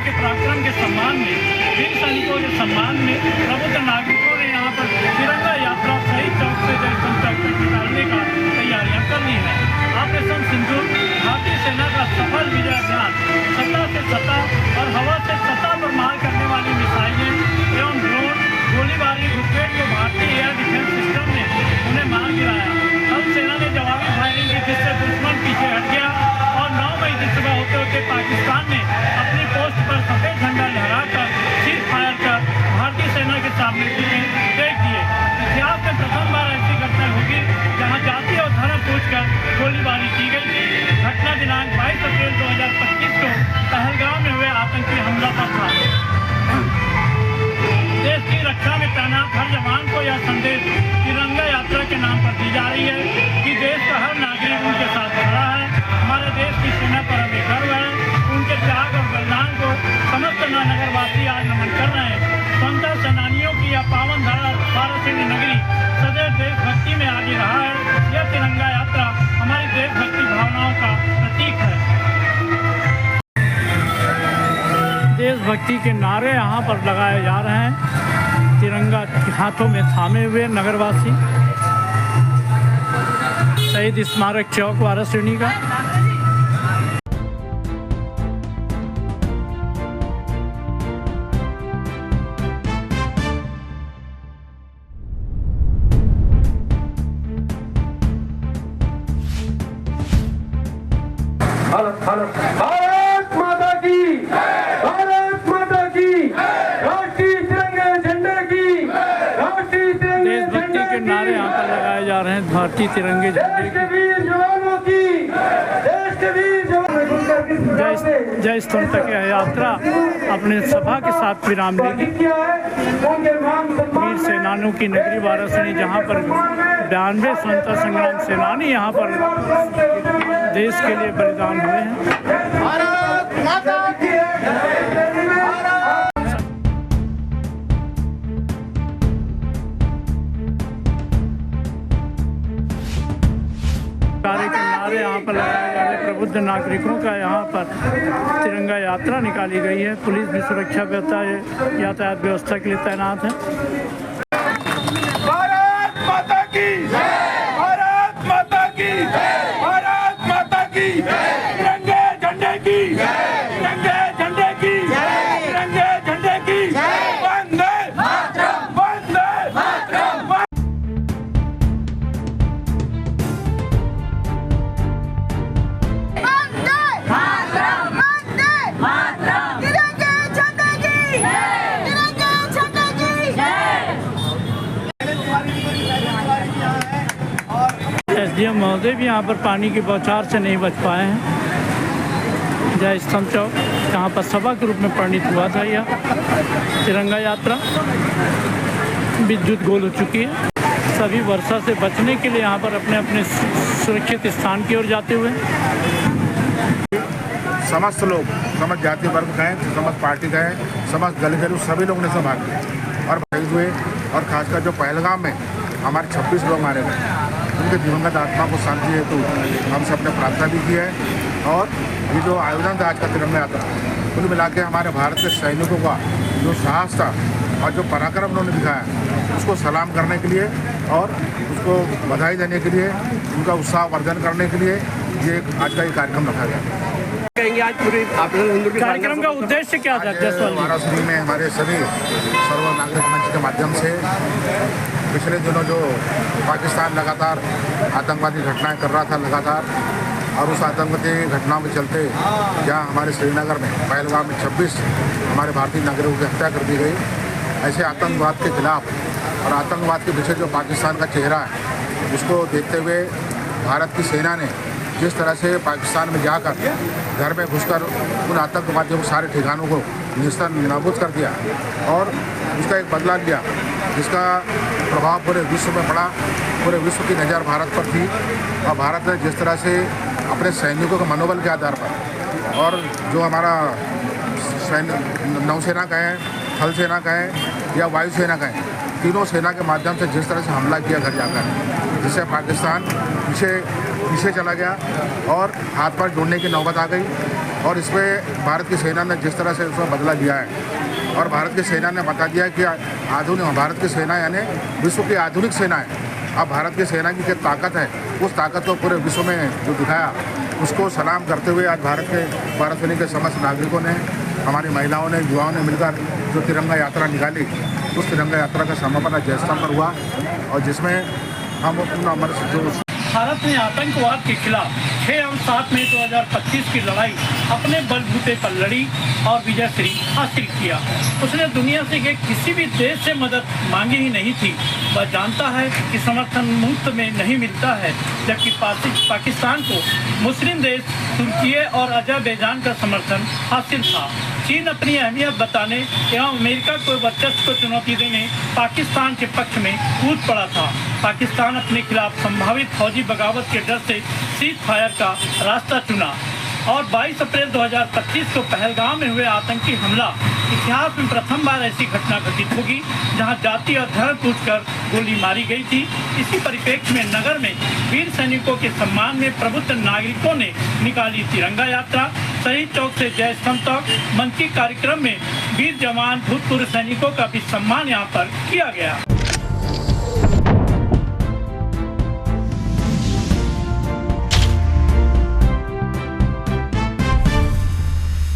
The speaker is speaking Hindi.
के पराक्रम के सम्मान में, वीर सैनिकों के सम्मान में प्रबुद्ध नागरिकों ने यहाँ पर तिरंगा यात्रा शहीद चौक से जयस्तंभ चौक तक निकालने का तैयारियां कर ली हैं। ऑपरेशन सिंदूर भारतीय सेना का सफल विजय अभियान सतह से सतह और हवा से सतह पर मार करने वाली मिसाइलें एवं ड्रोन गोलीबारी घुसपैठ को भारतीय एयर डिफेंस सिस्टम ने उन्हें मार गिराया। थल सेना ने जवाबी फायरिंग की, जिससे दुश्मन पीछे हट गया और 9 मई की सुबह होते होते पाकिस्तान ने अपनी पोस्ट पर सफेद झंडा लहराकर सीज फायर कर भारतीय सेना के सामने फेंक दिए। इतिहास में प्रथम बार ऐसी घटना होगी जहां जाति और धर्म पूछकर गोलीबारी की गई थी। घटना दिनांक 22 अप्रैल 2025 को पहलगाम में हुए आतंकी हमला पर था। देश की रक्षा में तैनात हर जवान को यह संदेश तिरंगा यात्रा के नाम पर दी जा रही है कि देश का हर नागरिक उनके साथ खड़ा है। हमारे देश की सेना पर हमें गर्व है। उनके त्याग और बलिदान को समस्त नगरवासी आज नमन कर रहे हैं। स्वतंत्रता सेनानियों की यह पावन धरा भारतसेनी नगरी सदैव देशभक्ति में आगे रहा है। यह तिरंगा यात्रा हमारी देशभक्ति भावनाओं का प्रतीक है। देशभक्ति के नारे यहाँ पर लगाए जा रहे हैं, तिरंगा हाथों में थामे हुए नगरवासी। शहीद स्मारक चौक वाराणसी का भारत माता की, भारत माता की, राष्ट्रीय तिरंगे झंडे की, राष्ट्रीय तिरंगे देशभक्ति के नारे यहाँ पर लगाए जा रहे हैं। भारतीय तिरंगे झंडे के वीर जवानों की, देश के वीर जय स्तंभ तक यह यात्रा अपने सभा के साथ विराम लेगी। वीर सेनानियों की नगरी वाराणसी, जहाँ पर 92 स्वतंत्रता संग्राम सेनानी यहाँ पर देश के लिए बलिदान हुए हैं। भारत माता की कार्य के नारे यहाँ पर लगाए जा रहे। प्रबुद्ध नागरिकों का यहाँ पर तिरंगा यात्रा निकाली गई है। पुलिस भी सुरक्षा यातायात व्यवस्था के लिए तैनात है। भारत माता की, भारत माता की, भारत माता की, तिरंगे झंडे की, तिरंगे झंडे की, तिरंगे झंडे की, वंदे मातरम, वंदे मातरम। एसडीएम महोदय भी यहाँ पर पानी की बौछार से नहीं बच पाए हैं। जय स्तंभ चौक यहाँ पर सभा के रूप में परिणित हुआ था। यह तिरंगा यात्रा विद्युत गोल हो चुकी है। सभी वर्षा से बचने के लिए यहाँ पर अपने अपने सुरक्षित स्थान की ओर जाते हुए समस्त लोग, समस्त जाति वर्ग का है, समस्त पार्टी का है, समस्त दल के लोग, सभी लोग ने सब भाग लिया और शहीद हुए। और खासकर जो पहलगाम में हमारे 26 लोग मारे गए, उनके दिवंगत आत्मा को शांति हेतु हम सब ने प्रार्थना भी की है। और ये जो आयोजन था आज का तिरंगा यात्रा, कुल मिला के हमारे भारत के सैनिकों का जो साहस था और जो पराक्रम उन्होंने दिखाया, उसको सलाम करने के लिए और उसको बधाई देने के लिए, उनका उत्साह वर्धन करने के लिए ये आज का ये कार्यक्रम रखा गया। आज पूरे कार्यक्रम का उद्देश्य क्या था? वाराणसी में हमारे सभी सर्व नागरिक मंच के माध्यम से पिछले दिनों जो पाकिस्तान लगातार आतंकवादी घटनाएं कर रहा था लगातार, और उस आतंकवादी घटनाओं के चलते जहां हमारे श्रीनगर में पहलगाम में 26 हमारे भारतीय नागरिकों की हत्या कर दी गई, ऐसे आतंकवाद के खिलाफ और आतंकवाद के पीछे जो पाकिस्तान का चेहरा है, उसको देखते हुए भारत की सेना ने जिस तरह से पाकिस्तान में जाकर घर में घुसकर उन आतंकवादियों के सारे ठिकानों को नाबूद कर दिया और उसका एक बदला लिया, जिसका प्रभाव पूरे विश्व में पड़ा। पूरे विश्व की नज़र भारत पर थी और भारत ने जिस तरह से अपने सैनिकों के मनोबल के आधार पर और जो हमारा नौसेना का है, थल सेना का है या वायुसेना का है, तीनों सेना के माध्यम से जिस तरह से हमला किया घर जाकर, जिससे पाकिस्तान पीछे चला गया और हाथ पर जोड़ने की नौबत आ गई। और इसमें भारत की सेना ने जिस तरह से उसका बदला लिया है और भारत की सेना ने बता दिया है कि आधुनिक भारत की सेना यानी विश्व की आधुनिक सेना है। अब भारत की सेना की क्या ताकत है, उस ताकत को पूरे विश्व में जो दिखाया, उसको सलाम करते हुए आज भारत सैनिक के समस्त नागरिकों ने, हमारी महिलाओं ने, युवाओं ने मिलकर जो तिरंगा यात्रा निकाली, उस तिरंगा यात्रा का समापन आज जयस्तंभ पर हुआ और जिसमें हम अपना जो भारत ने आतंकवाद के खिलाफ 6 और 7 मई 2025 की लड़ाई अपने बलबूते पर लड़ी और विजय श्री हासिल किया। उसने दुनिया से किसी भी देश से मदद मांगी ही नहीं थी। वह जानता है कि समर्थन मुफ्त में नहीं मिलता है, जबकि पाकिस्तान को मुस्लिम देश तुर्की और अजरबैजान का समर्थन हासिल था। चीन अपनी अहमियत बताने एवं अमेरिका को वर्चस्व को चुनौती देने पाकिस्तान के पक्ष में कूद पड़ा था। पाकिस्तान अपने खिलाफ संभावित फौजी बगावत के डर से सीज फायर का रास्ता चुना और 22 अप्रैल 2025 को पहलगाम में हुए आतंकी हमला इतिहास में प्रथम बार ऐसी घटना घटित होगी जहां जाति और धर्म पूछकर गोली मारी गई थी। इसी परिप्रेक्ष्य में नगर में वीर सैनिकों के सम्मान में प्रबुद्ध नागरिकों ने निकाली तिरंगा यात्रा। शहीद चौक से जय स्तंभ तक मन की कार्यक्रम में वीर जवान भूतपूर्व सैनिकों का भी सम्मान यहाँ पर किया गया।